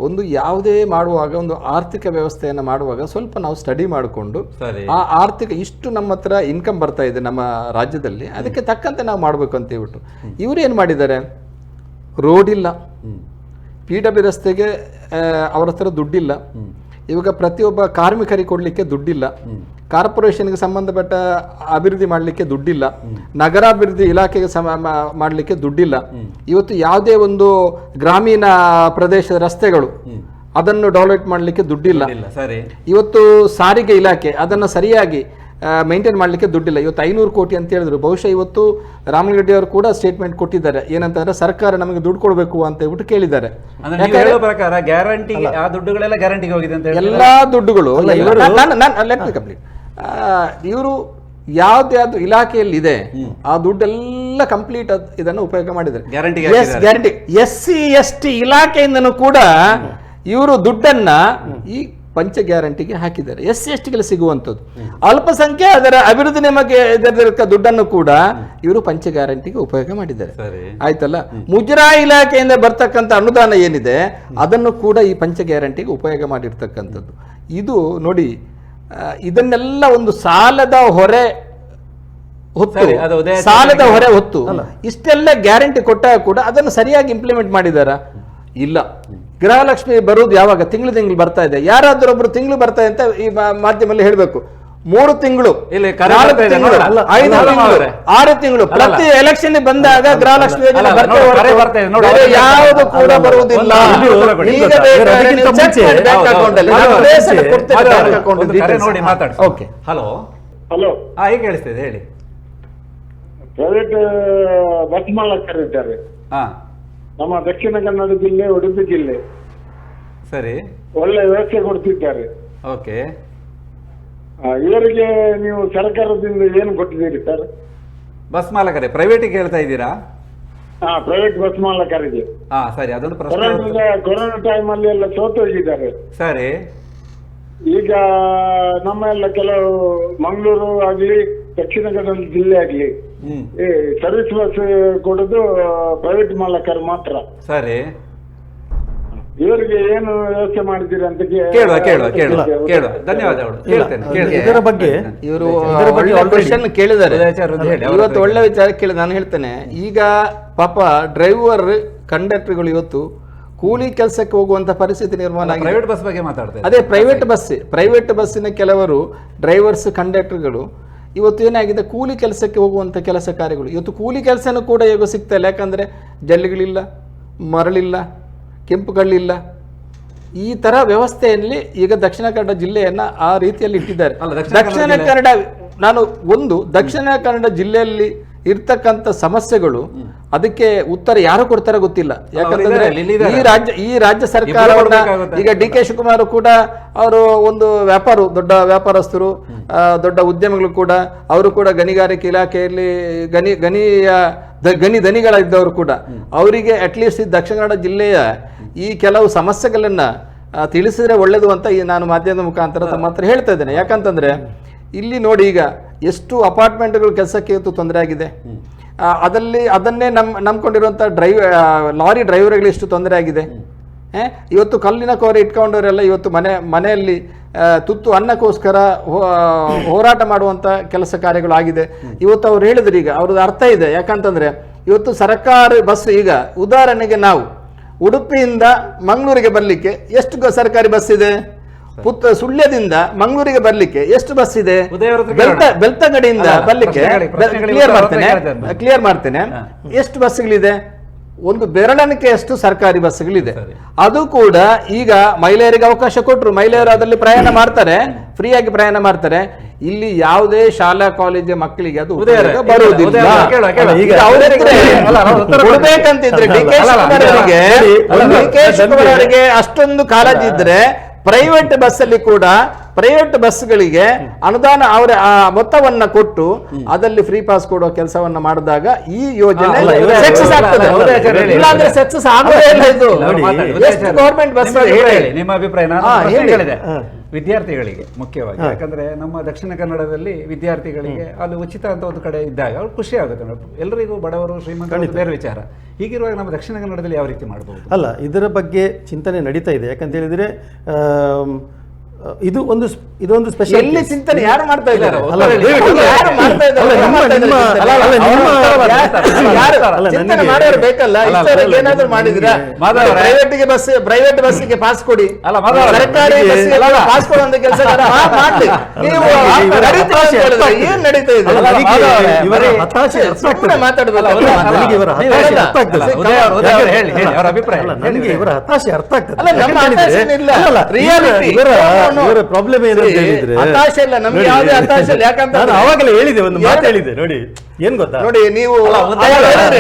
ಒಂದು ಯಾವುದೇ ಮಾಡುವಾಗ ಒಂದು ಆರ್ಥಿಕ ವ್ಯವಸ್ಥೆಯನ್ನು ಮಾಡುವಾಗ ಸ್ವಲ್ಪ ನಾವು ಸ್ಟಡಿ ಮಾಡಿಕೊಂಡು ಆ ಆರ್ಥಿಕ ಇಷ್ಟು ನಮ್ಮ ಹತ್ರ ಇನ್ಕಮ್ ಬರ್ತಾ ಇದೆ ನಮ್ಮ ರಾಜ್ಯದಲ್ಲಿ, ಅದಕ್ಕೆ ತಕ್ಕಂತೆ ನಾವು ಮಾಡಬೇಕು ಅಂತ ಹೇಳ್ಬಿಟ್ಟು ಇವರು ಏನು ಮಾಡಿದ್ದಾರೆ, ರೋಡ್ ಇಲ್ಲ, PW ರಸ್ತೆಗೆ ಅವರ ಹತ್ರ ದುಡ್ಡಿಲ್ಲ, ಇವಾಗ ಪ್ರತಿಯೊಬ್ಬ ಕಾರ್ಮಿಕರಿಗೆ ಕೊಡಲಿಕ್ಕೆ ದುಡ್ಡಿಲ್ಲ, ಕಾರ್ಪೊರೇಷನ್ಗೆ ಸಂಬಂಧಪಟ್ಟ ಅಭಿವೃದ್ಧಿ ಮಾಡಲಿಕ್ಕೆ ದುಡ್ಡಿಲ್ಲ, ನಗರಾಭಿವೃದ್ಧಿ ಇಲಾಖೆಗೆ ಮಾಡಲಿಕ್ಕೆ ದುಡ್ಡಿಲ್ಲ. ಇವತ್ತು ಯಾವುದೇ ಒಂದು ಗ್ರಾಮೀಣ ಪ್ರದೇಶದ ರಸ್ತೆಗಳು ಅದನ್ನು ಡೆವಲಪ್ ಮಾಡಲಿಕ್ಕೆ ದುಡ್ಡಿಲ್ಲ. ಇವತ್ತು ಸಾರಿಗೆ ಇಲಾಖೆ ಅದನ್ನು ಸರಿಯಾಗಿ ಮೇಂಟೈನ್ ಮಾಡಲಿಕ್ಕೆ ದುಡ್ಡಿಲ್ಲ. ಇವತ್ತು 500 ಕೋಟಿ ಅಂತ ಹೇಳಿದ್ರು. ಬಹುಶಃ ಇವತ್ತು ರಾಮಲಿಂಗಾರೆಡ್ಡಿ ಅವರು ಕೂಡ ಸ್ಟೇಟ್ಮೆಂಟ್ ಕೊಟ್ಟಿದ್ದಾರೆ, ಏನಂತಂದ್ರೆ ಸರ್ಕಾರ ನಮಗೆ ದುಡ್ಡು ಕೊಡಬೇಕು ಅಂತ ಹೇಳ್ಬಿಟ್ಟು ಕೇಳಿದ್ದಾರೆ. ಎಲ್ಲಾ ದುಡ್ಡುಗಳು ಇವರು ಯಾವ್ದು ಇಲಾಖೆಯಲ್ಲಿ ಇದೆ ಆ ದುಡ್ಡೆಲ್ಲ ಕಂಪ್ಲೀಟ್ ಇದನ್ನು ಉಪಯೋಗ ಮಾಡಿದ್ದಾರೆ. ಗ್ಯಾರಂಟಿ SC ST ಇಲಾಖೆಯಿಂದನೂ ಕೂಡ ಇವರು ದುಡ್ಡನ್ನ ಈ ಪಂಚ ಗ್ಯಾರಂಟಿಗೆ ಹಾಕಿದ್ದಾರೆ. SC STಗೆ ಸಿಗುವಂಥದ್ದು ಅಲ್ಪಸಂಖ್ಯೆ ಅದರ ಅಭಿವೃದ್ಧಿ ನಿಮಗೆ ದುಡ್ಡನ್ನು ಕೂಡ ಇವರು ಪಂಚ ಗ್ಯಾರಂಟಿಗೆ ಉಪಯೋಗ ಮಾಡಿದ್ದಾರೆ. ಆಯ್ತಲ್ಲ, ಮುಜರಾಯಿ ಇಲಾಖೆಯಿಂದ ಬರ್ತಕ್ಕಂಥ ಅನುದಾನ ಏನಿದೆ ಅದನ್ನು ಕೂಡ ಈ ಪಂಚ ಗ್ಯಾರಂಟಿಗೆ ಉಪಯೋಗ ಮಾಡಿರ್ತಕ್ಕಂಥದ್ದು. ಇದು ನೋಡಿ, ಇದನ್ನೆಲ್ಲ ಒಂದು ಸಾಲದ ಹೊರೆ ಹೊತ್ತು ಇಷ್ಟೆಲ್ಲ ಗ್ಯಾರಂಟಿ ಕೊಟ್ಟಾಗ ಕೂಡ ಅದನ್ನು ಸರಿಯಾಗಿ ಇಂಪ್ಲಿಮೆಂಟ್ ಮಾಡಿದಾರ? ಇಲ್ಲ. ಗೃಹಲಕ್ಷ್ಮಿ ಬರುವುದು ಯಾವಾಗ? ತಿಂಗಳು ಬರ್ತಾ ಇದೆ. ಯಾರಾದ್ರೂ ಒಬ್ರು ತಿಂಗಳು ಬರ್ತಾ ಇದೆ ಅಂತ ಈ ಮಾಧ್ಯಮದಲ್ಲಿ ಹೇಳ್ಬೇಕು. 3 ತಿಂಗಳು, 4 ತಿಂಗಳು, 5 ತಿಂಗಳು, 6 ತಿಂಗಳು ಪ್ರತಿ ಎಲೆಕ್ಷನ್ ಬಂದಾಗ ಗೃಹಲಕ್ಷ್ಮಿ ಯೋಜನೆ ಯಾವುದು ಕೂಡ ಬರುವುದಿಲ್ಲ. ಹಲೋ, ಈಗ ಕೇಳಿಸ್ತಿದೆ, ಹೇಳಿ. ಪ್ರೈವೇಟ್ ಬಸ್ ಮಾಲಕರಿದ್ದಾರೆ ನಮ್ಮ ದಕ್ಷಿಣ ಕನ್ನಡ ಜಿಲ್ಲೆ, ಉಡುಪಿ ಜಿಲ್ಲೆ. ಸರಿ, ಒಳ್ಳೆ ವ್ಯವಸ್ಥೆ ಕೊಡ್ತಿದ್ದಾರೆ. ಓಕೆ, ಇವರಿಗೆ ನೀವು ಸರ್ಕಾರದಿಂದ ಏನು ಕೊಟ್ಟಿದ್ದೀರಿ ಸರ್? ಬಸ್ ಮಾಲಕರೇ, ಪ್ರೈವೇಟಿಗೆ ಹೇಳ್ತಾ ಇದ್ದೀರಾ? ಪ್ರೈವೇಟ್ ಬಸ್ ಮಾಲಕರಿಗೆ. ಸರಿ, ಅದೊಂದು ಕೊರೋನಾ ಟೈಮ್ ಅಲ್ಲಿ ಎಲ್ಲ ಸೋತು ಹೋಗಿದ್ದಾರೆ. ಸರಿ, ಈಗ ನಮ್ಮ ಎಲ್ಲ ಕೆಲವು ಮಂಗಳೂರು ಆಗ್ಲಿ ದಕ್ಷಿಣ ಕನ್ನಡ ಜಿಲ್ಲೆ ಆಗ್ಲಿ ಸರ್ವಿಸ್ ಬಸ್ ಕೊಡುದು ಪ್ರೈವೇಟ್ ಮಾಲಕರು ಮಾತ್ರ. ಸರಿ, ಇವರಿಗೆ ಏನು ವ್ಯವಸ್ಥೆ ಮಾಡಿದ್ದೀರಿ ಅಂತ ಧನ್ಯವಾದಗಳು. ಇದರ ಬಗ್ಗೆ ಇವರು ಕೇಳಿದ್ದಾರೆ, ಇವತ್ತು ಒಳ್ಳೆ ವಿಚಾರ ಕೇಳಿದ. ನಾನು ಹೇಳ್ತೇನೆ, ಈಗ ಪಾಪ ಡ್ರೈವರ್ ಕಂಡಕ್ಟರ್ಗಳು ಇವತ್ತು ಕೂಲಿ ಕೆಲಸಕ್ಕೆ ಹೋಗುವಂತ ಪರಿಸ್ಥಿತಿ ನಿರ್ಮಾಣ ಆಗಿದೆ. ಪ್ರೈವೇಟ್ ಬಸ್ ಬಗ್ಗೆ ಮಾತಾಡ್ತಾರೆ. ಅದೇ ಪ್ರೈವೇಟ್ ಬಸ್ಸಿನ ಕೆಲವರು ಡ್ರೈವರ್ಸ್ ಕಂಡಕ್ಟರ್ಗಳು ಇವತ್ತು ಏನಾಗಿದೆ, ಕೂಲಿ ಕೆಲಸಕ್ಕೆ ಹೋಗುವಂಥ ಕೆಲಸ ಕಾರ್ಯಗಳು ಇವತ್ತು ಕೂಲಿ ಕೆಲಸನೂ ಕೂಡ ಈಗ ಸಿಗ್ತಾ ಇಲ್ಲ. ಯಾಕಂದರೆ ಜಲ್ಲಿಗಳಿಲ್ಲ, ಮರಳಿಲ್ಲ, ಕೆಂಪು ಕಳ್ಳಿಲ್ಲ. ಈ ಥರ ವ್ಯವಸ್ಥೆಯಲ್ಲಿ ಈಗ ದಕ್ಷಿಣ ಕನ್ನಡ ಜಿಲ್ಲೆಯನ್ನು ಆ ರೀತಿಯಲ್ಲಿ ಇಟ್ಟಿದ್ದಾರೆ. ದಕ್ಷಿಣ ಕನ್ನಡ ಜಿಲ್ಲೆಯಲ್ಲಿ ಇರ್ತಕ್ಕಂಥ ಸಮಸ್ಯೆಗಳು ಅದಕ್ಕೆ ಉತ್ತರ ಯಾರು ಕೊಡ್ತಾರೋ ಗೊತ್ತಿಲ್ಲ. ಯಾಕಂತಂದ್ರೆ ಈ ರಾಜ್ಯ ಸರ್ಕಾರವನ್ನ ಈಗ DK ಶಿವಕುಮಾರ್ ಕೂಡ ಅವರು ಒಂದು ದೊಡ್ಡ ವ್ಯಾಪಾರಸ್ಥರು, ದೊಡ್ಡ ಉದ್ಯಮಿಗಳು ಕೂಡ, ಅವರು ಕೂಡ ಗಣಿಗಾರಿಕೆ ಇಲಾಖೆಯಲ್ಲಿ ಗಣಿ ದನಿಗಳಿದ್ದವರು ಕೂಡ, ಅವರಿಗೆ ಅಟ್ಲೀಸ್ಟ್ ಈ ದಕ್ಷಿಣ ಕನ್ನಡ ಜಿಲ್ಲೆಯ ಈ ಕೆಲವು ಸಮಸ್ಯೆಗಳನ್ನ ತಿಳಿಸಿದ್ರೆ ಒಳ್ಳೇದು ಅಂತ ನಾನು ಮಾಧ್ಯಮದ ಮುಖಾಂತರ ತಮ್ಮ ಹತ್ರ ಹೇಳ್ತಾ ಇದ್ದೇನೆ. ಯಾಕಂತಂದ್ರೆ ಇಲ್ಲಿ ನೋಡಿ, ಈಗ ಎಷ್ಟು ಅಪಾರ್ಟ್ಮೆಂಟ್ಗಳು ಕೆಲಸಕ್ಕೆ ಇವತ್ತು ತೊಂದರೆ ಆಗಿದೆ. ಅದನ್ನೇ ನಂಬ್ಕೊಂಡಿರುವಂಥ ಲಾರಿ ಡ್ರೈವರ್ಗಳು ಎಷ್ಟು ತೊಂದರೆ ಆಗಿದೆ. ಇವತ್ತು ಕಲ್ಲಿನ ಕೋರೆ ಇಟ್ಕೊಂಡವರೆಲ್ಲ ಇವತ್ತು ಮನೆಯಲ್ಲಿ ತುತ್ತು ಅನ್ನಕ್ಕೋಸ್ಕರ ಹೋರಾಟ ಮಾಡುವಂಥ ಕೆಲಸ ಕಾರ್ಯಗಳು ಆಗಿದೆ. ಇವತ್ತು ಅವ್ರು ಹೇಳಿದ್ರು, ಈಗ ಅವ್ರದ್ದು ಅರ್ಥ ಇದೆ. ಯಾಕಂತಂದ್ರೆ ಇವತ್ತು ಸರ್ಕಾರಿ ಬಸ್, ಈಗ ಉದಾಹರಣೆಗೆ ನಾವು ಉಡುಪಿಯಿಂದ ಮಂಗಳೂರಿಗೆ ಬರಲಿಕ್ಕೆ ಎಷ್ಟು ಸರ್ಕಾರಿ ಬಸ್ ಇದೆ? ಸುಳ್ಯದಿಂದ ಮಂಗಳೂರಿಗೆ ಬರ್ಲಿಕ್ಕೆ ಎಷ್ಟು ಬಸ್ ಇದೆ? ಬೆಳ್ತಂಗಡಿಯಿಂದ ಬರ್ಲಿಕ್ಕೆ ಕ್ಲಿಯರ್ ಮಾಡ್ತೇನೆ ಎಷ್ಟು ಬಸ್ಗಳಿದೆ? ಒಂದು ಬೆರಳನಿಕೆ ಎಷ್ಟು ಸರ್ಕಾರಿ ಬಸ್ಗಳಿದೆ. ಅದು ಕೂಡ ಈಗ ಮಹಿಳೆಯರಿಗೆ ಅವಕಾಶ ಕೊಟ್ಟರು, ಮಹಿಳೆಯರು ಅದರಲ್ಲಿ ಪ್ರಯಾಣ ಮಾಡ್ತಾರೆ, ಫ್ರೀಯಾಗಿ ಪ್ರಯಾಣ ಮಾಡ್ತಾರೆ. ಇಲ್ಲಿ ಯಾವುದೇ ಶಾಲಾ ಕಾಲೇಜು ಮಕ್ಕಳಿಗೆ ಅದು ಬರುವುದಿಲ್ಲ. ಕೊಡ್ಬೇಕಂತಿದ್ರೆ DK ಶಿವಕುಮಾರ್ ಅವರಿಗೆ ಅಷ್ಟೊಂದು ಕಾಳಜಿ ಇದ್ರೆ ಪ್ರೈವೇಟ್ ಬಸ್ಸಲ್ಲಿ ಕೂಡ ಪ್ರೈವೇಟ್ ಬಸ್ಗಳಿಗೆ ಅನುದಾನ ಅವರ ಮೊತ್ತವನ್ನ ಕೊಟ್ಟು ಅದರಲ್ಲಿ ಫ್ರೀ ಪಾಸ್ ಕೊಡುವ ಕೆಲಸವನ್ನ ಮಾಡಿದಾಗ ಈ ಯೋಜನೆ ಸಕ್ಸಸ್ ಆಗ್ತದೆ. ಇಲ್ಲಾಂದ್ರೆ ಸಕ್ಸಸ್ ಆಗೋದೇ ಇಲ್ಲ. ಇದು ಗವರ್ಮೆಂಟ್ ಬಸ್ ನಿಮ್ಮ ಅಭಿಪ್ರಾಯ ವಿದ್ಯಾರ್ಥಿಗಳಿಗೆ ಮುಖ್ಯವಾಗಿ, ಯಾಕಂದ್ರೆ ನಮ್ಮ ದಕ್ಷಿಣ ಕನ್ನಡದಲ್ಲಿ ವಿದ್ಯಾರ್ಥಿಗಳಿಗೆ ಅಲ್ಲಿ ಉಚಿತ ಅಂತ ಒಂದು ಕಡೆ ಇದ್ದಾಗ ಅವ್ರು ಖುಷಿ ಆಗುತ್ತೆ. ಎಲ್ಲರಿಗೂ ಬಡವರು ಶ್ರೀಮಂತರು ಬೇರೆ ವಿಚಾರ. ಹೀಗಿರುವಾಗ ನಮ್ಮ ದಕ್ಷಿಣ ಕನ್ನಡದಲ್ಲಿ ಯಾವ ರೀತಿ ಮಾಡಬಹುದು? ಅಲ್ಲ, ಇದರ ಬಗ್ಗೆ ಚಿಂತನೆ ನಡೀತಾ ಇದೆ. ಯಾಕಂತ ಹೇಳಿದ್ರೆ ಇದೊಂದು ಸ್ಪೆಷಲ್ ಎಲ್ಲಿ ಚಿಂತನೆ ಯಾರು ಮಾಡ್ತಾ ಇದ್ದಾರೆ? ಬೇಕಲ್ಲ, ಏನಾದ್ರು ಮಾಡಿದ್ರ? ಪ್ರೈವೇಟ್ ಬಸ್ಸಿಗೆ ಪಾಸ್ ಕೊಡಿ, ಸರ್ಕಾರಿ ಪಾಸ್ ಕೊಡುವಂತ ಕೆಲಸ ಮಾಡಿ. ನೀವು ಏನ್ ನಡೀತಾ ಇದೆ? ಮಾತಾಡೋದಲ್ಲ, ನನಗೆ ಇವರ ಹತಾಶೆ ಅರ್ಥ ಆಗ್ತದೆ. ಇವರ ಪ್ರಾಬ್ಲಮ್ ಏನಂತ ಹೇಳಿದ್ರೆ ಹತಾಶೆ ಇಲ್ಲ, ನಮ್ಗೆ ಯಾವುದೇ ಹತಾಶೆ ಇಲ್ಲ. ಯಾಕಂತ ನಾನು ಅವಾಗಲೇ ಹೇಳಿದೆ, ಒಂದು ಮಾತು ಹೇಳಿದೆ ನೋಡಿ, ಏನ್ ಗೊತ್ತಾ? ನೋಡಿ, ನೀವು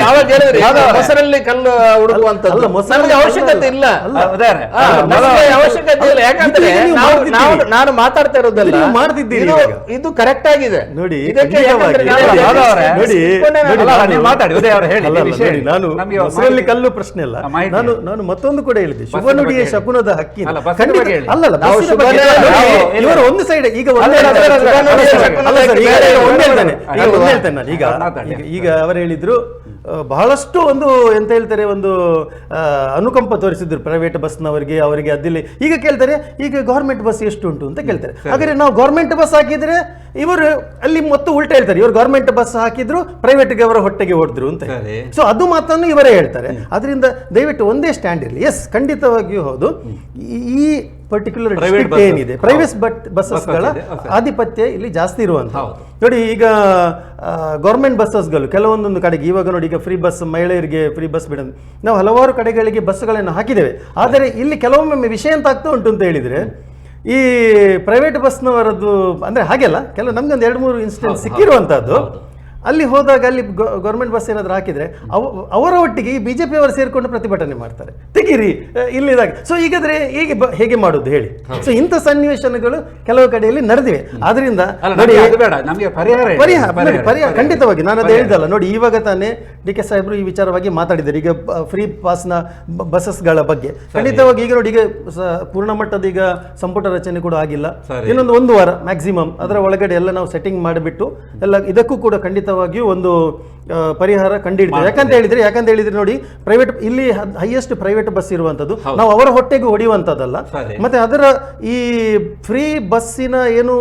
ಯಾವಾಗ ಹೇಳಿದ್ರಿ ಮೊಸರಲ್ಲಿ ಕಲ್ಲು ಹುಡುಕುವಂತದ್ದು ನಮಗೆ ಅವಶ್ಯಕತೆ ಇಲ್ಲ, ಅವಶ್ಯಕತೆ ಇಲ್ಲ. ಯಾಕಂದ್ರೆ ನಾನು ಮಾತಾಡ್ತಾ ಇರೋದಲ್ಲ, ಮಾಡ್ತಿದ್ದೀರಿ ಇದು ಕರೆಕ್ಟ್ ಆಗಿದೆ ನೋಡಿ. ನಾನು ಮೊಸರಲ್ಲಿ ಕಲ್ಲು ಪ್ರಶ್ನೆ ಅಲ್ಲ, ನಾನು ಮತ್ತೊಂದು ಕೂಡ ಹೇಳಿದೆ, ಶುಭ ನುಡಿಯ ಶಕುನದ ಹಕ್ಕಿ ಅಲ್ಲಲ್ಲ. ಇವರು ಒಂದು ಸೈಡ್ ಈಗ ಈಗ ಅವರು ಹೇಳಿದ್ರು, ಬಹಳಷ್ಟು ಒಂದು ಎಂತ ಹೇಳ್ತಾರೆ, ಒಂದು ಅನುಕಂಪ ತೋರಿಸಿದ್ರು ಪ್ರೈವೇಟ್ ಬಸ್ನವರಿಗೆ, ಅವರಿಗೆ ಅದಿಲ್ಲ. ಈಗ ಕೇಳ್ತಾರೆ, ಈಗ ಗೌರ್ಮೆಂಟ್ ಬಸ್ ಎಷ್ಟು ಉಂಟು ಅಂತ ಕೇಳ್ತಾರೆ. ಹಾಗಾದ್ರೆ ನಾವು ಗೌರ್ಮೆಂಟ್ ಬಸ್ ಹಾಕಿದ್ರೆ ಇವರು ಅಲ್ಲಿ ಮತ್ತು ಉಲ್ಟಾ ಹೇಳ್ತಾರೆ, ಇವರು ಗೌರ್ಮೆಂಟ್ ಬಸ್ ಹಾಕಿದ್ರು ಪ್ರೈವೇಟ್ಗೆ ಅವರ ಹೊಟ್ಟೆಗೆ ಹೊಡೆದ್ರು ಅಂತ. ಸೊ ಅದು ಮಾತನ್ನು ಇವರೇ ಹೇಳ್ತಾರೆ. ಅದರಿಂದ ದಯವಿಟ್ಟು ಒಂದೇ ಸ್ಟ್ಯಾಂಡ್ ಇರಲಿ. ಎಸ್, ಖಂಡಿತವಾಗಿಯೂ ಹೌದು. ಈ ಪರ್ಟಿಕ್ಯುಲರ್ ಡಿಸ್ಟ್ರಿಕ್ಟ್ ಏನಿದೆ, ಪ್ರೈವೇಟ್ ಬಸ್ಸಸ್ಗಳ ಆಧಿಪತ್ಯ ಇಲ್ಲಿ ಜಾಸ್ತಿ ಇರುವಂತ ನೋಡಿ. ಈಗ ಗೌರ್ಮೆಂಟ್ ಬಸ್ಸಸ್ಗಳು ಕೆಲವೊಂದೊಂದು ಕಡೆಗೆ ಇವಾಗ ನೋಡಿ, ಈಗ ಫ್ರೀ ಬಸ್, ಮಹಿಳೆಯರಿಗೆ ಫ್ರೀ ಬಸ್ ಬಿಡೋದು, ನಾವು ಹಲವಾರು ಕಡೆಗಳಿಗೆ ಬಸ್ಗಳನ್ನು ಹಾಕಿದ್ದೇವೆ. ಆದರೆ ಇಲ್ಲಿ ಕೆಲವೊಮ್ಮೆ ವಿಷಯ ಅಂತ ಆಗ್ತಾ ಉಂಟು ಅಂತ ಹೇಳಿದ್ರೆ, ಈ ಪ್ರೈವೇಟ್ ಬಸ್ನವರದ್ದು ಅಂದ್ರೆ ಹಾಗೆಲ್ಲ ಕೆಲವು ನಮ್ಗೊಂದು 2-3 ಇನ್ಸಿಡೆಂಟ್ ಸಿಕ್ಕಿರುವಂತಹದ್ದು. ಅಲ್ಲಿ ಹೋದಾಗ ಅಲ್ಲಿ ಗೌರ್ಮೆಂಟ್ ಬಸ್ ಏನಾದ್ರು ಹಾಕಿದ್ರೆ ಅವರ ಒಟ್ಟಿಗೆ ಈ ಬಿಜೆಪಿ ಅವರು ಸೇರ್ಕೊಂಡು ಪ್ರತಿಭಟನೆ ಮಾಡ್ತಾರೆ, ತೆಗೀರಿ ಇಲ್ಲಿದಾಗ. ಸೊ ಈಗಾದ್ರೆ ಹೇಗೆ ಮಾಡುದು ಹೇಳಿ? ಸೊ ಇಂಥ ಸನ್ನಿವೇಶಗಳು ಕೆಲವು ಕಡೆಯಲ್ಲಿ ನಡೆದಿವೆ. ಆದ್ರಿಂದ ಪರಿಹಾರ ಖಂಡಿತವಾಗಿ ನಾನು ಅದು ಹೇಳಿದಲ್ಲ ನೋಡಿ, ಇವಾಗ ತಾನೇ ಡಿ.ಕೆ. ಸಾಹೇಬರು ಈ ವಿಚಾರವಾಗಿ ಮಾತಾಡಿದ್ದಾರೆ. ಈಗ ಫ್ರೀ ಪಾಸ್ನ ಬಸ್ಸಸ್ಗಳ ಬಗ್ಗೆ ಖಂಡಿತವಾಗಿ ಈಗ ನೋಡಿ, ಈಗ ಪೂರ್ಣ ಮಟ್ಟದ ಈಗ ಸಂಪುಟ ರಚನೆ ಕೂಡ ಆಗಿಲ್ಲ. ಇನ್ನೊಂದು 1 ವಾರ ಮ್ಯಾಕ್ಸಿಮಮ್ ಅದರ ಒಳಗಡೆ ಎಲ್ಲ ನಾವು ಸೆಟ್ಟಿಂಗ್ ಮಾಡಿಬಿಟ್ಟು ಎಲ್ಲ ಇದಕ್ಕೂ ಕೂಡ ಖಂಡಿತವಾಗಿಯೂ ಒಂದು ಪರಿಹಾರ ಕಂಡುಹಿಡಿತೇವೆ. ಯಾಕಂತ ಹೇಳಿದ್ರೆ ನೋಡಿ, ಪ್ರೈವೇಟ್ ಇಲ್ಲಿ ಹೈಯೆಸ್ಟ್ ಪ್ರೈವೇಟ್ ಬಸ್ ಇರುವಂತದ್ದು, ನಾವು ಅವರ ಹೊಟ್ಟೆಗೂ ಹೊಡೆಯುವಂತದ್ದಲ್ಲ. ಮತ್ತೆ ಅದರ ಈ ಫ್ರೀ ಬಸ್ಸಿನ ಏನು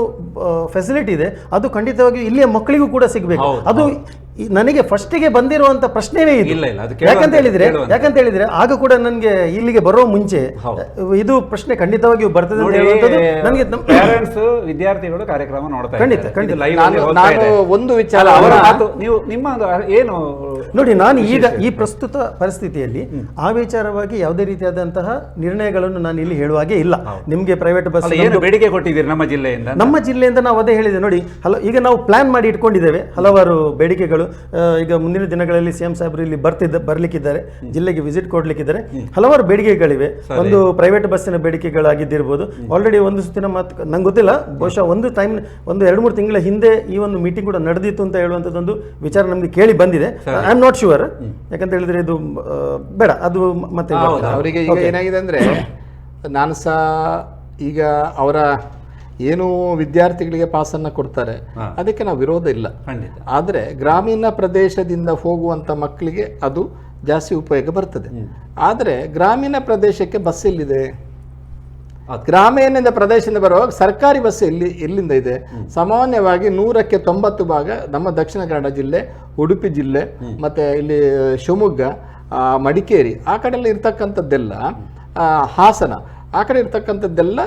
ಫೆಸಿಲಿಟಿ ಇದೆ ಅದು ಖಂಡಿತವಾಗಿಯೂ ಇಲ್ಲಿಯ ಮಕ್ಕಳಿಗೂ ಕೂಡ ಸಿಗಬೇಕು. ಅದು ನನಗೆ ಫಸ್ಟಿಗೆ ಬಂದಿರುವಂತ ಪ್ರಶ್ನೆವೇ ಇದು. ಯಾಕಂತ ಹೇಳಿದ್ರೆ ಆಗ ಕೂಡ ನನಗೆ ಇಲ್ಲಿಗೆ ಬರೋ ಮುಂಚೆ ಇದು ಪ್ರಶ್ನೆ ಖಂಡಿತವಾಗಿಯೂ ಬರ್ತದೆ ಅಂತ ಹೇಳುವಂಥದ್ದು ನನಗೆ. ವಿದ್ಯಾರ್ಥಿಗಳು ಕಾರ್ಯಕ್ರಮ ನೋಡ್ತಾರೆ, ಖಂಡಿತ ಒಂದು ವಿಚಾರ ನೀವು ನಿಮ್ಮ ಏನು ನೋಡಿ, ನಾನು ಈಗ ಈ ಪ್ರಸ್ತುತ ಪರಿಸ್ಥಿತಿಯಲ್ಲಿ ಆ ವಿಚಾರವಾಗಿ ಯಾವುದೇ ರೀತಿಯಾದಂತಹ ನಿರ್ಣಯಗಳನ್ನು ನಾನು ಇಲ್ಲಿ ಹೇಳುವಾಗೆ ಇಲ್ಲ. ನಿಮ್ಗೆ ಪ್ರೈವೇಟ್ ಬಸ್ ಏನು ಬೇಡಿಕೆ ಕೊಟ್ಟಿದ್ದೀರಿ ನಮ್ಮ ಜಿಲ್ಲೆಯಿಂದ ನಾವು ಅದೇ ಹೇಳಿದೆ ನೋಡಿ. ಈಗ ನಾವು ಪ್ಲಾನ್ ಮಾಡಿ ಇಟ್ಕೊಂಡಿದ್ದೇವೆ ಹಲವಾರು ಬೇಡಿಕೆಗಳು. ಈಗ ಮುಂದಿನ ದಿನಗಳಲ್ಲಿ ಸಿಎಂ ಸಾಹೇಬರು ಇಲ್ಲಿ ಬರ್ಲಿಕ್ಕಿದ್ದಾರೆ, ಜಿಲ್ಲೆಗೆ ವಿಸಿಟ್ ಕೊಡ್ಲಿಕ್ಕಿದ್ದಾರೆ. ಹಲವಾರು ಬೇಡಿಕೆಗಳಿವೆ. ಒಂದು ಪ್ರೈವೇಟ್ ಬಸ್ಸಿನ ಬೇಡಿಕೆಗಳಾಗಿದ್ದಿರ್ಬೋದು. ಆಲ್ರೆಡಿ ಒಂದು ಸುತ್ತಿನ ಮಾತು ನಂಗೆ ಗೊತ್ತಿಲ್ಲ, ಬಹುಶಃ ಒಂದು 2-3 ತಿಂಗಳ ಹಿಂದೆ ಈ ಒಂದು ಮೀಟಿಂಗ್ ಕೂಡ ನಡೆದಿತ್ತು ಅಂತ ಹೇಳುವಂಥದ್ದೊಂದು ವಿಚಾರ ನಮ್ಗೆ ಕೇಳಿ ಬಂದಿದೆ. ಐ ಆಮ್ ನಾಟ್ ಶೂರ್, ಯಾಕಂತ ಹೇಳಿದ್ರೆ ಇದು ಬೇಡ, ಅದು ಮತ್ತೆ ಅವರಿಗೆ ಈಗ ಏನಾಗಿದೆ ಅಂದ್ರೆ, ನಾನು ಸಹ ಈಗ ಅವರ ಏನು ವಿದ್ಯಾರ್ಥಿಗಳಿಗೆ ಪಾಸನ್ನು ಕೊಡ್ತಾರೆ ಅದಕ್ಕೆ ನಾವು ವಿರೋಧ ಇಲ್ಲ. ಆದರೆ ಗ್ರಾಮೀಣ ಪ್ರದೇಶದಿಂದ ಹೋಗುವಂಥ ಮಕ್ಕಳಿಗೆ ಅದು ಜಾಸ್ತಿ ಉಪಯೋಗ ಬರ್ತದೆ. ಆದರೆ ಗ್ರಾಮೀಣ ಪ್ರದೇಶಕ್ಕೆ ಬಸ್ ಎಲ್ಲಿದೆ? ಗ್ರಾಮೀಣ ಪ್ರದೇಶದಿಂದ ಬರುವಾಗ ಸರ್ಕಾರಿ ಬಸ್ ಎಲ್ಲಿಂದ ಇದೆ? ಸಾಮಾನ್ಯವಾಗಿ 100ಕ್ಕೆ 90 ಭಾಗ ನಮ್ಮ ದಕ್ಷಿಣ ಕನ್ನಡ ಜಿಲ್ಲೆ, ಉಡುಪಿ ಜಿಲ್ಲೆ, ಮತ್ತೆ ಇಲ್ಲಿ ಶಿವಮೊಗ್ಗ, ಮಡಿಕೇರಿ ಆ ಕಡೆ ಎಲ್ಲ ಇರ್ತಕ್ಕಂಥದ್ದೆಲ್ಲ, ಹಾಸನ ಆ ಕಡೆ ಇರ್ತಕ್ಕಂಥದ್ದೆಲ್ಲ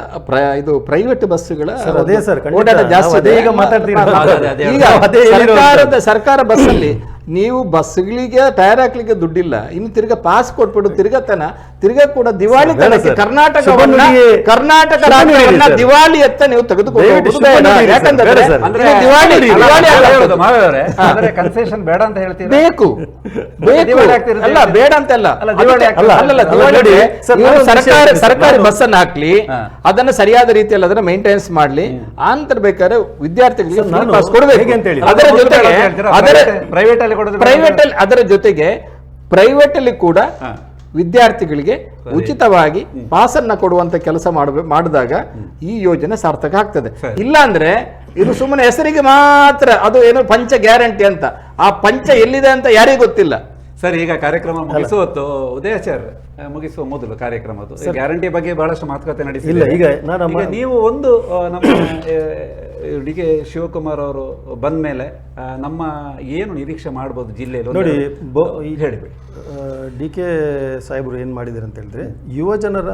ಇದು ಪ್ರೈವೇಟ್ ಬಸ್ಸುಗಳ ಓಡಾಟ ಜಾಸ್ತಿ. ಸರ್ಕಾರ ಬಸ್ಸಲ್ಲಿ ನೀವು ಬಸ್ಗಳಿಗೆ ಟೈರ್ ಹಾಕ್ಲಿಕ್ಕೆ ದುಡ್ಡಿಲ್ಲ, ಇನ್ನು ತಿರ್ಗಾ ಪಾಸ್ ಕೊಟ್ಬಿಟ್ಟು ತಿರ್ಗಾ ಕೂಡ ದಿವಾಳಿ ಕರ್ನಾಟಕ ದಿವಾಳಿ ಎತ್ತ ನೀವು ತೆಗೆದುಕೊಂಡು ಕನ್ಸೆಷನ್ ಬೇಡ ಅಂತ ಹೇಳ್ತೀವಿ. ಬೇಕು ಅಲ್ಲ, ಬೇಡ ಅಂತಲ್ಲ, ಸರ್ಕಾರಿ ಬಸ್ ಅನ್ನು ಹಾಕ್ಲಿ, ಅದನ್ನ ಸರಿಯಾದ ರೀತಿಯಲ್ಲಿ ಅದನ್ನ ಮೇಂಟೆನೆನ್ಸ್ ಮಾಡ್ಲಿ, ಆನಂತರ ಬೇಕಾದ್ರೆ ವಿದ್ಯಾರ್ಥಿಗಳಿಗೆ ಪಾಸ್ ಕೊಡಬೇಕು ಅಂತ ಹೇಳಿ. ಅದರ ಜೊತೆಗೆ ಪ್ರೈವೇಟ್ ಅಲ್ಲಿ ಕೂಡ ವಿದ್ಯಾರ್ಥಿಗಳಿಗೆ ಉಚಿತವಾಗಿ ಪಾಸನ್ನ ಕೊಡುವಂತ ಕೆಲಸ ಮಾಡಿದಾಗ ಈ ಯೋಜನೆ ಸಾರ್ಥಕ ಆಗ್ತದೆ. ಇಲ್ಲ ಅಂದ್ರೆ ಇದು ಸುಮ್ಮನೆ ಹೆಸರಿಗೆ ಮಾತ್ರ, ಅದು ಏನು ಪಂಚ ಗ್ಯಾರಂಟಿ ಅಂತ, ಆ ಪಂಚ ಎಲ್ಲಿದೆ ಅಂತ ಯಾರಿಗೂ ಗೊತ್ತಿಲ್ಲ. ಸರ್, ಈಗ ಕಾರ್ಯಕ್ರಮ ಮುಗಿಸುವತ್ತು ಉದಯಾಚಾರ್ಯ ಮುಗಿಸುವ ಮೊದಲು ಕಾರ್ಯಕ್ರಮದ್ದು ಗ್ಯಾರಂಟಿ ಬಗ್ಗೆ ಬಹಳಷ್ಟು ಮಾತುಕತೆ ನಡೆಸಿಲ್ಲ. ಈಗ ನೀವು ಒಂದು ನಮ್ಮ ಡಿ ಕೆ ಶಿವಕುಮಾರ್ ಅವರು ಬಂದ ಮೇಲೆ ನಮ್ಮ ಏನು ನಿರೀಕ್ಷೆ ಮಾಡ್ಬೋದು ಜಿಲ್ಲೆಯಲ್ಲಿ ನೋಡಿ, ಹೇಳಿಬಿಡಿ. ಡಿ ಕೆ ಸಾಹೇಬರು ಏನು ಮಾಡಿದ್ದಾರೆ ಅಂತ ಹೇಳಿದ್ರೆ, ಯುವ ಜನರ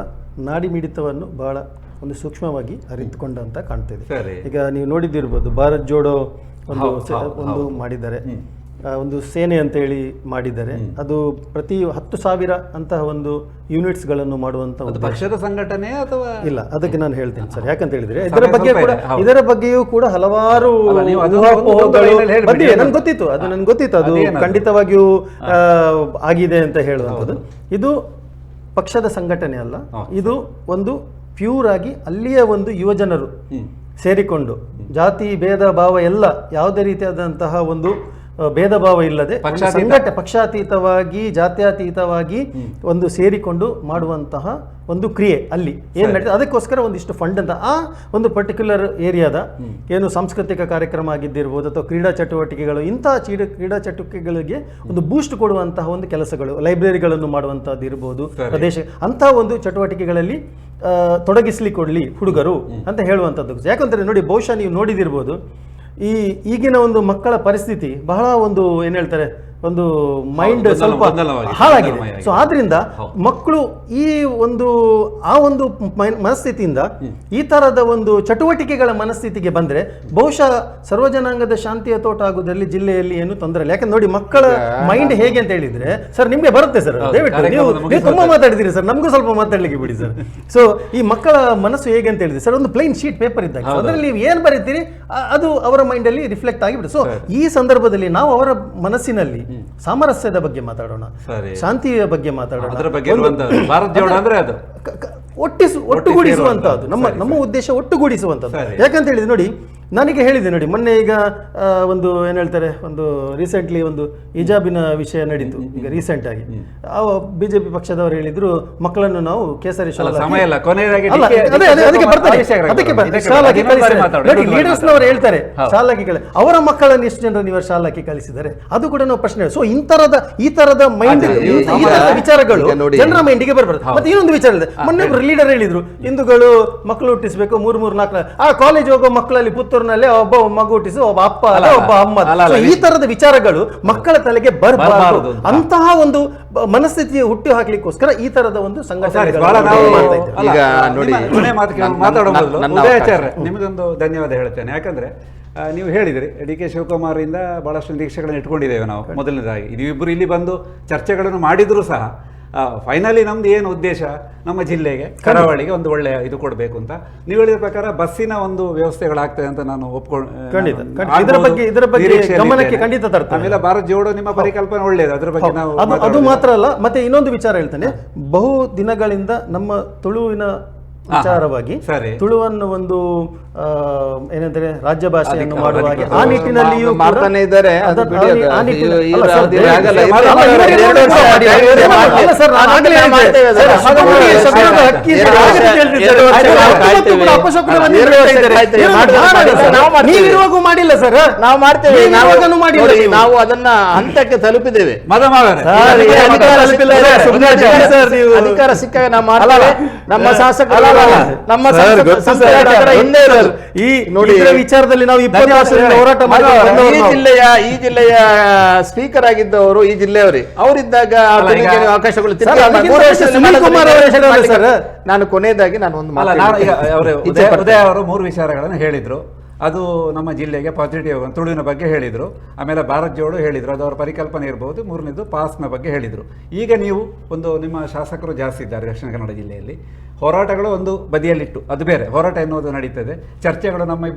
ನಾಡಿ ಮಿಡಿತವನ್ನು ಬಹಳ ಒಂದು ಸೂಕ್ಷ್ಮವಾಗಿ ಅರಿತುಕೊಂಡಂತ ಕಾಣ್ತಿದೆ. ಈಗ ನೀವು ನೋಡಿದ್ದಿರ್ಬೋದು, ಭಾರತ್ ಜೋಡೋ ಒಂದು ಮಾಡಿದ್ದಾರೆ, ಒಂದು ಸೇನೆ ಅಂತ ಹೇಳಿ ಮಾಡಿದ್ದಾರೆ. ಅದು ಪ್ರತಿ 10,000 ಅಂತಹ ಒಂದು ಯೂನಿಟ್ಸ್ಗಳನ್ನು ಮಾಡುವಂತ ಪಕ್ಷದ ಸಂಘಟನೆ ಅಥವಾ ಇಲ್ಲ, ಅದಕ್ಕೆ ನಾನು ಹೇಳ್ತೀನಿ ಸರ್. ಯಾಕಂತ ಹೇಳಿದ್ರೆ ಇದರ ಬಗ್ಗೆಯೂ ಕೂಡ ಹಲವಾರು ನನ್ಗೆ ಗೊತ್ತಿತ್ತು, ಅದು ನನ್ಗೆ ಗೊತ್ತಿತ್ತು, ಅದು ಖಂಡಿತವಾಗಿಯೂ ಆಗಿದೆ ಅಂತ ಹೇಳುವಂಥದ್ದು. ಇದು ಪಕ್ಷದ ಸಂಘಟನೆ ಅಲ್ಲ, ಇದು ಒಂದು ಪ್ಯೂರ್ ಆಗಿ ಅಲ್ಲಿಯ ಒಂದು ಯುವಜನರು ಸೇರಿಕೊಂಡು ಜಾತಿ ಭೇದ ಭಾವ ಎಲ್ಲ ಯಾವುದೇ ರೀತಿಯಾದಂತಹ ಒಂದು ಭೇದ ಭಾವ ಇಲ್ಲದೆ ಪಕ್ಷಾತೀತವಾಗಿ ಜಾತ್ಯತೀತವಾಗಿ ಒಂದು ಸೇರಿಕೊಂಡು ಮಾಡುವಂತಹ ಒಂದು ಕ್ರಿಯೆ ಅಲ್ಲಿ ಏನ್ ನಡೀತದೆ. ಅದಕ್ಕೋಸ್ಕರ ಒಂದಿಷ್ಟು ಫಂಡ್ ಅಂತ ಆ ಒಂದು ಪರ್ಟಿಕ್ಯುಲರ್ ಏರಿಯಾದ ಏನು ಸಾಂಸ್ಕೃತಿಕ ಕಾರ್ಯಕ್ರಮ ಆಗಿದ್ದಿರ್ಬೋದು ಅಥವಾ ಕ್ರೀಡಾ ಚಟುವಟಿಕೆಗಳು, ಇಂತಹ ಕ್ರೀಡಾ ಚಟುವಟಿಕೆಗಳಿಗೆ ಒಂದು ಬೂಸ್ಟ್ ಕೊಡುವಂತಹ ಒಂದು ಕೆಲಸಗಳು, ಲೈಬ್ರರಿಗಳನ್ನು ಮಾಡುವಂತಹದ್ದು ಇರ್ಬೋದು, ಪ್ರದೇಶ ಅಂತಹ ಒಂದು ಚಟುವಟಿಕೆಗಳಲ್ಲಿ ತೊಡಗಿಸ್ಲಿಕೊಡ್ಲಿ ಹುಡುಗರು ಅಂತ ಹೇಳುವಂಥದ್ದು. ಯಾಕಂದ್ರೆ ನೋಡಿ, ಬಹುಶಃ ನೀವು ನೋಡಿದಿರ್ಬೋದು, ಈಗಿನ ಒಂದು ಮಕ್ಕಳ ಪರಿಸ್ಥಿತಿ ಬಹಳ ಒಂದು ಏನ್ ಹೇಳ್ತಾರೆ, ಒಂದು ಮೈಂಡ್ ಸ್ವಲ್ಪ ಹಾಳಾಗಿದೆ. ಸೊ ಆದ್ರಿಂದ ಮಕ್ಕಳು ಈ ಒಂದು ಆ ಒಂದು ಮನಸ್ಥಿತಿಯಿಂದ ಈ ತರದ ಒಂದು ಚಟುವಟಿಕೆಗಳ ಮನಸ್ಥಿತಿಗೆ ಬಂದ್ರೆ ಬಹುಶಃ ಸರ್ವಜನಾಂಗದ ಶಾಂತಿಯ ತೋಟ ಆಗುವುದರಲ್ಲಿ ಜಿಲ್ಲೆಯಲ್ಲಿ ಏನು ತೊಂದರೆ ಇಲ್ಲ. ಯಾಕಂದ್ರೆ ನೋಡಿ, ಮಕ್ಕಳ ಮೈಂಡ್ ಹೇಗೆ ಅಂತ ಹೇಳಿದ್ರೆ, ಸರ್ ನಿಮ್ಗೆ ಬರುತ್ತೆ ಸರ್, ದಯವಿಟ್ಟು ನೀವು ತುಂಬಾ ಮಾತಾಡಿದಿರಿ ಸರ್, ನಮಗೂ ಸ್ವಲ್ಪ ಮಾತಾಡ್ಲಿಕ್ಕೆ ಬಿಡಿ ಸರ್. ಸೊ ಈ ಮಕ್ಕಳ ಮನಸ್ಸು ಹೇಗೆ ಅಂತ ಹೇಳಿದ್ರೆ ಸರ್, ಒಂದು ಪ್ಲೈನ್ ಶೀಟ್ ಪೇಪರ್ ಇದ್ದಾಗ ಅದರಲ್ಲಿ ನೀವು ಏನ್ ಬರೀತೀರಿ ಅದು ಅವರ ಮೈಂಡ್ ಅಲ್ಲಿ ರಿಫ್ಲೆಕ್ಟ್ ಆಗಿಬಿಡುತ್ತೆ. ಸೊ ಈ ಸಂದರ್ಭದಲ್ಲಿ ನಾವು ಅವರ ಮನಸ್ಸಿನಲ್ಲಿ ಸಾಮರಸ್ಯದ ಬಗ್ಗೆ ಮಾತಾಡೋಣ, ಶಾಂತಿಯ ಬಗ್ಗೆ ಮಾತಾಡೋಣ, ಒಟ್ಟುಗೂಡಿಸುವಂತಹದ್ದು ನಮ್ಮ ಉದ್ದೇಶ, ಒಟ್ಟುಗೂಡಿಸುವಂತದ್ದು. ಯಾಕಂತ ಹೇಳಿದ್ರೆ ನೋಡಿ, ನನಗೆ ಹೇಳಿದೆ ನೋಡಿ, ಮೊನ್ನೆ ಈಗ ಒಂದು ಏನ್ ಹೇಳ್ತಾರೆ, ಒಂದು ರೀಸೆಂಟ್ಲಿ ಒಂದು ಹಿಜಾಬಿನ ವಿಷಯ ನಡೀತು. ಈಗ ರೀಸೆಂಟ್ ಆಗಿ ಬಿಜೆಪಿ ಪಕ್ಷದವರು ಹೇಳಿದ್ರು, ಮಕ್ಕಳನ್ನು ನಾವು ಕೇಸರಿ ಲೀಡರ್ಸ್ನವರು ಹೇಳ್ತಾರೆ ಶಾಲಾಗಿ ಅವರ ಮಕ್ಕಳನ್ನು ಎಷ್ಟು ಜನರು ನೀವು ಶಾಲಾಗಿ ಕಲಿಸಿದ್ದಾರೆ, ಅದು ಕೂಡ ನಾವು ಪ್ರಶ್ನೆ. ಸೊ ಈ ತರದ ಮೈಂಡ್, ಈ ತರದ ವಿಚಾರಗಳು ಜನರ ಮೈಂಡಿಗೆ ಬರಬಾರ್ದು. ಮತ್ತೆ ಇನ್ನೊಂದು ವಿಚಾರ ಇದೆ, ಮೊನ್ನೆ ಲೀಡರ್ ಹೇಳಿದ್ರು, ಹಿಂದೂಗಳು ಮಕ್ಕಳು ಹುಟ್ಟಿಸ್ಬೇಕು 3-4 ಆ ಕಾಲೇಜ್ ಹೋಗೋ ಮಕ್ಕಳಲ್ಲಿ ಪುತ್ತೂರಿನಲ್ಲಿ ಒಬ್ಬ ಮಗು ಹುಟ್ಟಿಸಿ ಒಬ್ಬ ಅಪ್ಪ ಅಲ್ಲ ಒಬ್ಬ ಅಮ್ಮ, ಈ ತರದ ವಿಚಾರಗಳು ಮಕ್ಕಳ ತಲೆಗೆ ಬರಬಾರದು. ಅಂತಹ ಒಂದು ಮನಸ್ಥಿತಿಯ ಹುಟ್ಟು ಹಾಕ್ಲಿಕ್ಕೋಸ್ಕರ ಈ ತರದ ಒಂದು ಸಂಘಟನೆ. ನಿಮಗೊಂದು ಧನ್ಯವಾದ ಹೇಳ್ತೇನೆ. ಯಾಕಂದ್ರೆ ನೀವು ಹೇಳಿದ್ರಿ, ಡಿ ಕೆ ಶಿವಕುಮಾರ್ ಇಂದ ಬಹಳಷ್ಟು ನಿರೀಕ್ಷೆಗಳನ್ನು ಇಟ್ಕೊಂಡಿದ್ದೇವೆ ನಾವು. ಮೊದಲನೇದಾಗಿ ನೀವಿಬ್ಬರು ಇಲ್ಲಿ ಬಂದು ಚರ್ಚೆಗಳನ್ನು ಮಾಡಿದ್ರು ಸಹ ಫೈನಲಿ ನಮ್ದು ಏನು ಉದ್ದೇಶ, ನಮ್ಮ ಜಿಲ್ಲೆಗೆ ಕರಾವಳಿಗೆ ಒಂದು ಒಳ್ಳೆಯ ಇದು ಕೊಡಬೇಕು ಅಂತ. ನೀವು ಹೇಳಿದ ಪ್ರಕಾರ ಬಸ್ಸಿನ ಒಂದು ವ್ಯವಸ್ಥೆಗಳಾಗ್ತದೆ ಅಂತ ನಾನು ಆಮೇಲೆ ಭಾರತ್ ಜೋಡೋ ನಿಮ್ಮ ಪರಿಕಲ್ಪನೆ ಒಳ್ಳೆಯದು, ಅದ್ರ ಬಗ್ಗೆ ನಾವು ಅದು ಮಾತ್ರ ಅಲ್ಲ, ಮತ್ತೆ ಇನ್ನೊಂದು ವಿಚಾರ ಹೇಳ್ತೇನೆ. ಬಹು ದಿನಗಳಿಂದ ನಮ್ಮ ತುಳುವಿನ ವಿಚಾರವಾಗಿ ತುಳುವನ್ನು ಒಂದು ಏನಂದ್ರೆ ರಾಜ್ಯ ಭಾಷೆಯನ್ನು ಮಾಡುವ ಆ ನಿಟ್ಟಿನಲ್ಲಿಯೂ ಮಾಡ್ತಾನೆ ಇದ್ದಾರೆ. ನೀವಿರುವಾಗೂ ಮಾಡಿಲ್ಲ ಸರ್, ನಾವು ಮಾಡ್ತೇವೆ, ನಾವು ಅದನ್ನ ಹಂತಕ್ಕೆ ತಲುಪಿದ್ದೇವೆ. ಅಧಿಕಾರ ಸಿಕ್ಕಾಗ ನಾವು ಮಾಡ್ತೇವೆ. ನಮ್ಮ ಶಾಸಕರು ನಮ್ಮ ಹಿಂದೆ ಈ ನೋಡಿ ವಿಚಾರದಲ್ಲಿ ನಾವು 20 ವರ್ಷದಿಂದ ಹೋರಾಟ ಈ ಜಿಲ್ಲೆಯ ಸ್ಪೀಕರ್ ಆಗಿದ್ದವರು ಈ ಜಿಲ್ಲೆಯವರೇ ಅವರಿದ್ದಾಗ ಅವಕಾಶಗಳು. ನಾನು ಕೊನೆಯದಾಗಿ ನಾನು ಒಂದು ಉದಯ ಅವರು 3 ವಿಚಾರಗಳನ್ನು ಹೇಳಿದ್ರು. ಅದು ನಮ್ಮ ಜಿಲ್ಲೆಗೆ ಪಾಸಿಟಿವ್ ತುಳುವಿನ ಬಗ್ಗೆ ಹೇಳಿದರು. ಆಮೇಲೆ ಭಾರತ್ ಜೋಡೋ ಹೇಳಿದರು, ಅದು ಅವರ ಪರಿಕಲ್ಪನೆ ಇರ್ಬೋದು. 3ನೇದು ಪಾಸ್ನ ಬಗ್ಗೆ ಹೇಳಿದರು. ಈಗ ನೀವು ಒಂದು ನಿಮ್ಮ ಶಾಸಕರು ಜಾಸ್ತಿ ಇದ್ದಾರೆ ದಕ್ಷಿಣ ಕನ್ನಡ ಜಿಲ್ಲೆಯಲ್ಲಿ. ಹೋರಾಟಗಳು ಒಂದು ಬದಿಯಲ್ಲಿಟ್ಟು ಅದು ಬೇರೆ ಹೋರಾಟ ಎನ್ನುವುದು ನಡೀತದೆ. ಚರ್ಚೆಗಳು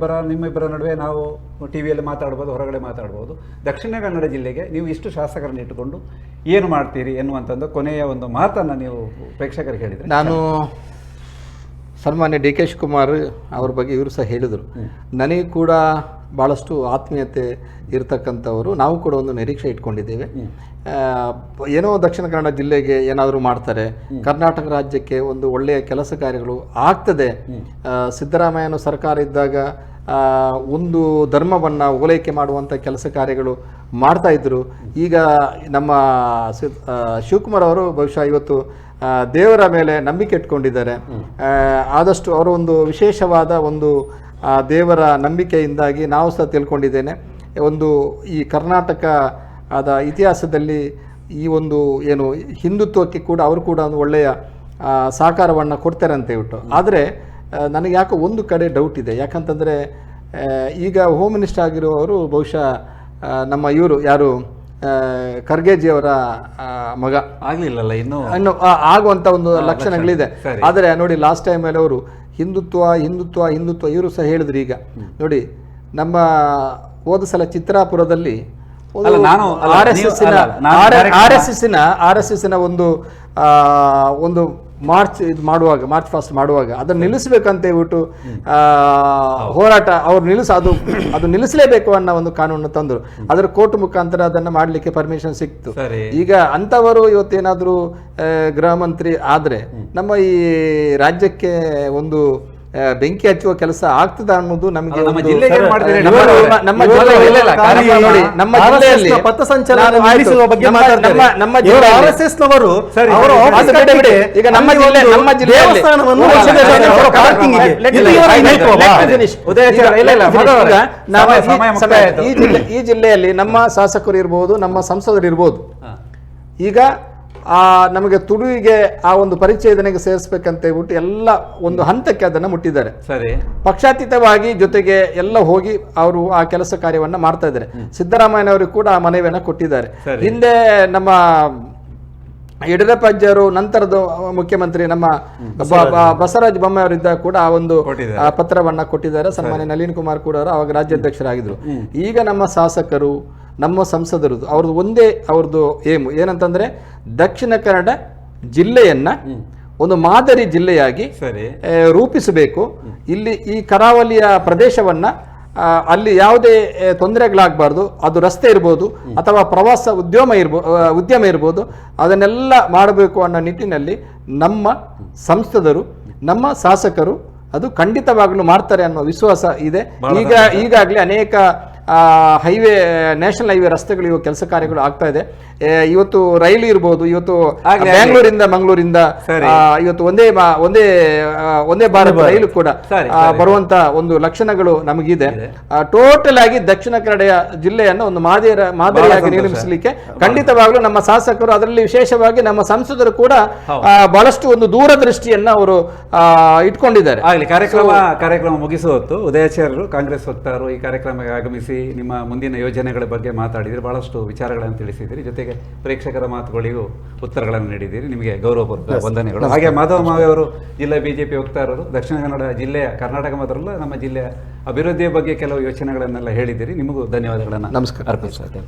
ನಿಮ್ಮಿಬ್ಬರ ನಡುವೆ ನಾವು ಟಿ ವಿಯಲ್ಲಿ ಮಾತಾಡ್ಬೋದು, ಹೊರಗಡೆ ಮಾತಾಡ್ಬೋದು. ದಕ್ಷಿಣ ಕನ್ನಡ ಜಿಲ್ಲೆಗೆ ನೀವು ಇಷ್ಟು ಶಾಸಕರನ್ನು ಇಟ್ಟುಕೊಂಡು ಏನು ಮಾಡ್ತೀರಿ ಎನ್ನುವಂಥದ್ದು ಕೊನೆಯ ಒಂದು ಮಾತನ್ನು ನೀವು ಪ್ರೇಕ್ಷಕರಿಗೆ ಹೇಳಿದರೆ. ನಾನು ಸನ್ಮಾನ್ಯ ಡಿ ಕೆ ಶಿವಕುಮಾರ್ ಅವ್ರ ಬಗ್ಗೆ ಇವರು ಸಹ ಹೇಳಿದರು. ನನಗೆ ಕೂಡ ಭಾಳಷ್ಟು ಆತ್ಮೀಯತೆ ಇರತಕ್ಕಂಥವರು. ನಾವು ಕೂಡ ಒಂದು ನಿರೀಕ್ಷೆ ಇಟ್ಕೊಂಡಿದ್ದೇವೆ. ಏನೋ ದಕ್ಷಿಣ ಕನ್ನಡ ಜಿಲ್ಲೆಗೆ ಏನಾದರೂ ಮಾಡ್ತಾರೆ, ಕರ್ನಾಟಕ ರಾಜ್ಯಕ್ಕೆ ಒಂದು ಒಳ್ಳೆಯ ಕೆಲಸ ಕಾರ್ಯಗಳು ಆಗ್ತದೆ. ಸಿದ್ದರಾಮಯ್ಯನ ಸರ್ಕಾರ ಇದ್ದಾಗ ಒಂದು ಧರ್ಮವನ್ನು ಓಲೈಕೆ ಮಾಡುವಂಥ ಕೆಲಸ ಕಾರ್ಯಗಳು ಮಾಡ್ತಾ ಇದ್ದರು. ಈಗ ನಮ್ಮ ಶಿವಕುಮಾರ್ ಅವರು ಬಹುಶಃ ಇವತ್ತು ದೇವರ ಮೇಲೆ ನಂಬಿಕೆ ಇಟ್ಕೊಂಡಿದ್ದಾರೆ. ಆದಷ್ಟು ಅವರು ಒಂದು ವಿಶೇಷವಾದ ಒಂದು ದೇವರ ನಂಬಿಕೆಯಿಂದಾಗಿ ನಾವು ಸಹ ತಿಳ್ಕೊಂಡಿದ್ದೇನೆ, ಒಂದು ಈ ಕರ್ನಾಟಕ ಆದ ಇತಿಹಾಸದಲ್ಲಿ ಈ ಒಂದು ಏನು ಹಿಂದುತ್ವಕ್ಕೆ ಕೂಡ ಅವರು ಕೂಡ ಒಂದು ಒಳ್ಳೆಯ ಸಹಕಾರವನ್ನು ಕೊಡ್ತಾರೆ ಅಂತ ಹೇಳ್ಬಿಟ್ಟು. ಆದರೆ ನನಗೆ ಯಾಕೋ ಒಂದು ಕಡೆ ಡೌಟ್ ಇದೆ. ಯಾಕಂತಂದರೆ ಈಗ ಹೋಮ್ ಮಿನಿಸ್ಟರ್ ಆಗಿರುವವರು ಬಹುಶಃ ನಮ್ಮ ಇವರು ಯಾರು ಖರ್ಗೆಜಿಯವರ ಮಗ ಆಗಲಿಲ್ಲಲ್ಲ ಇನ್ನು ಆಗುವಂಥ ಒಂದು ಲಕ್ಷಣಗಳಿದೆ. ಆದರೆ ನೋಡಿ ಲಾಸ್ಟ್ ಟೈಮ್ ಮೇಲೆ ಅವರು ಹಿಂದುತ್ವ ಹಿಂದುತ್ವ ಹಿಂದುತ್ವ ಇವರು ಸಹ ಹೇಳಿದ್ರು. ಈಗ ನೋಡಿ ನಮ್ಮ ಹೋದ ಸಲ ಚಿತ್ರಾಪುರದಲ್ಲಿ ಆರ್ ಎಸ್ ಎಸ್ಸಿನ ಒಂದು ಮಾರ್ಚ್ ಇದು ಮಾಡುವಾಗ, ಮಾರ್ಚ್ ಫಾಸ್ಟ್ ಮಾಡುವಾಗ ಅದನ್ನು ನಿಲ್ಲಿಸಬೇಕಂತ ಹೇಳ್ಬಿಟ್ಟು ಹೋರಾಟ ಅವ್ರು ಅದು ನಿಲ್ಲಿಸಲೇಬೇಕು ಅನ್ನೋ ಒಂದು ಕಾನೂನು ತಂದರು. ಅದರ ಕೋರ್ಟ್ ಮುಖಾಂತರ ಅದನ್ನು ಮಾಡಲಿಕ್ಕೆ ಪರ್ಮಿಷನ್ ಸಿಕ್ತು. ಈಗ ಅಂಥವರು ಇವತ್ತೇನಾದರೂ ಗೃಹ ಮಂತ್ರಿ ಆದರೆ ನಮ್ಮ ಈ ರಾಜ್ಯಕ್ಕೆ ಒಂದು ಬೆಂಕಿ ಹಚ್ಚುವ ಕೆಲಸ ಆಗ್ತದ ಅನ್ನೋದು ನಮಗೆ ನಮ್ಮ ಜಿಲ್ಲೆಯಲ್ಲಿ ಈ ಜಿಲ್ಲೆಯಲ್ಲಿ ನಮ್ಮ ಶಾಸಕರು ಇರ್ಬೋದು, ನಮ್ಮ ಸಂಸದರು ಇರ್ಬೋದು. ಈಗ ನಮಗೆ ತುಳುವಿಗೆ ಆ ಒಂದು ಪರಿಚಯದನೆಗೆ ಸೇರಿಸ್ಬೇಕಂತ ಹೇಳ್ಬಿಟ್ಟು ಎಲ್ಲ ಒಂದು ಹಂತಕ್ಕೆ ಅದನ್ನು ಮುಟ್ಟಿದ್ದಾರೆ. ಸರಿ, ಪಕ್ಷಾತೀತವಾಗಿ ಜೊತೆಗೆ ಎಲ್ಲ ಹೋಗಿ ಅವರು ಆ ಕೆಲಸ ಕಾರ್ಯವನ್ನ ಮಾಡ್ತಾ ಇದ್ದಾರೆ. ಸಿದ್ದರಾಮಯ್ಯನವರು ಕೂಡ ಆ ಮನವಿಯನ್ನ ಕೊಟ್ಟಿದ್ದಾರೆ. ಹಿಂದೆ ನಮ್ಮ ಯಡಿಯೂರಪ್ಪ ಅಜ್ಜರು ನಂತರದ ಮುಖ್ಯಮಂತ್ರಿ ನಮ್ಮ ಬಸವರಾಜ ಬೊಮ್ಮಾಯಿಯವರಿದ್ದ ಕೂಡ ಆ ಒಂದು ಪತ್ರವನ್ನ ಕೊಟ್ಟಿದ್ದಾರೆ. ಸನ್ಮಾನ್ಯ ನಳಿನ್ ಕುಮಾರ್ ಕೂಡ ಅವರು ಅವಾಗ ರಾಜ್ಯಾಧ್ಯಕ್ಷರಾಗಿದ್ರು. ಈಗ ನಮ್ಮ ಶಾಸಕರು, ನಮ್ಮ ಸಂಸದರು ಅವ್ರದ್ದು ಏಮು ಏನಂತಂದ್ರೆ ದಕ್ಷಿಣ ಕನ್ನಡ ಜಿಲ್ಲೆಯನ್ನ ಒಂದು ಮಾದರಿ ಜಿಲ್ಲೆಯಾಗಿ ರೂಪಿಸಬೇಕು. ಇಲ್ಲಿ ಈ ಕರಾವಳಿಯ ಪ್ರದೇಶವನ್ನ ಅಲ್ಲಿ ಯಾವುದೇ ತೊಂದರೆಗಳಾಗಬಾರ್ದು. ಅದು ರಸ್ತೆ ಇರ್ಬೋದು ಅಥವಾ ಪ್ರವಾಸ ಉದ್ಯಮ ಇರ್ಬೋದು, ಅದನ್ನೆಲ್ಲ ಮಾಡಬೇಕು ಅನ್ನೋ ನಿಟ್ಟಿನಲ್ಲಿ ನಮ್ಮ ಸಂಸದರು, ನಮ್ಮ ಶಾಸಕರು ಅದು ಖಂಡಿತವಾಗ್ಲೂ ಮಾಡ್ತಾರೆ ಅನ್ನೋ ವಿಶ್ವಾಸ ಇದೆ. ಈಗಾಗಲೇ ಅನೇಕ ಹೈವೇ, ನ್ಯಾಷನಲ್ ಹೈವೇ ರಸ್ತೆಗಳು ಇವು ಕೆಲಸ ಕಾರ್ಯಗಳು ಆಗ್ತಾ ಇದೆ. ಇವತ್ತು ರೈಲು ಇರ್ಬೋದು, ಇವತ್ತು ಬೆಂಗಳೂರಿಂದ ಮಂಗಳೂರಿಂದ ಇವತ್ತು ಒಂದೇ ಭಾರತ ರೈಲು ಕೂಡ ಬರುವಂತ ಒಂದು ಲಕ್ಷಣಗಳು ನಮಗಿದೆ. ಟೋಟಲ್ ಆಗಿ ದಕ್ಷಿಣ ಕನ್ನಡ ಜಿಲ್ಲೆಯನ್ನು ಒಂದು ಮಾದರಿಯಾಗಿ ನಿರ್ಮಿಸಲಿಕ್ಕೆ ಖಂಡಿತವಾಗ್ಲೂ ನಮ್ಮ ಶಾಸಕರು, ಅದರಲ್ಲಿ ವಿಶೇಷವಾಗಿ ನಮ್ಮ ಸಂಸದರು ಕೂಡ ಬಹಳಷ್ಟು ಒಂದು ದೂರದೃಷ್ಟಿಯನ್ನ ಅವರು ಇಟ್ಕೊಂಡಿದ್ದಾರೆ. ಕಾರ್ಯಕ್ರಮ ಮುಗಿಸುವ ಹೊತ್ತು ಉದಯಾಚಾರ್ಯರು, ಕಾಂಗ್ರೆಸ್ ವಕ್ತಾರರು ಈ ಕಾರ್ಯಕ್ರಮಕ್ಕೆ ಆಗಮಿಸಿ ನಿಮ್ಮ ಮುಂದಿನ ಯೋಜನೆಗಳ ಬಗ್ಗೆ ಮಾತಾಡಿದಿರಿ, ಬಹಳಷ್ಟು ವಿಚಾರಗಳನ್ನು ತಿಳಿಸಿದಿರಿ, ಜೊತೆಗೆ ಪ್ರೇಕ್ಷಕರ ಮಾತುಗಳಿಗೂ ಉತ್ತರಗಳನ್ನು ನೀಡಿದ್ದೀರಿ. ನಿಮಗೆ ಗೌರವಪೂರ್ವಕ ವಂದನೆಗಳು. ಹಾಗೆ ಮಾಧವ ಮಾವೆ ಅವರು ಜಿಲ್ಲಾ ಬಿಜೆಪಿ ವಕ್ತಾರರು, ದಕ್ಷಿಣ ಕನ್ನಡ ಜಿಲ್ಲೆಯ, ಕರ್ನಾಟಕ ಮಾತ್ರಲ್ಲ ನಮ್ಮ ಜಿಲ್ಲೆಯ ಅಭಿವೃದ್ಧಿಯ ಬಗ್ಗೆ ಕೆಲವು ಯೋಚನೆಗಳನ್ನೆಲ್ಲ ಹೇಳಿದ್ದೀರಿ. ನಿಮಗೂ ಧನ್ಯವಾದಗಳನ್ನು ನಮಸ್ಕಾರ ಅರ್ಪಿಸುತ್ತೇನೆ.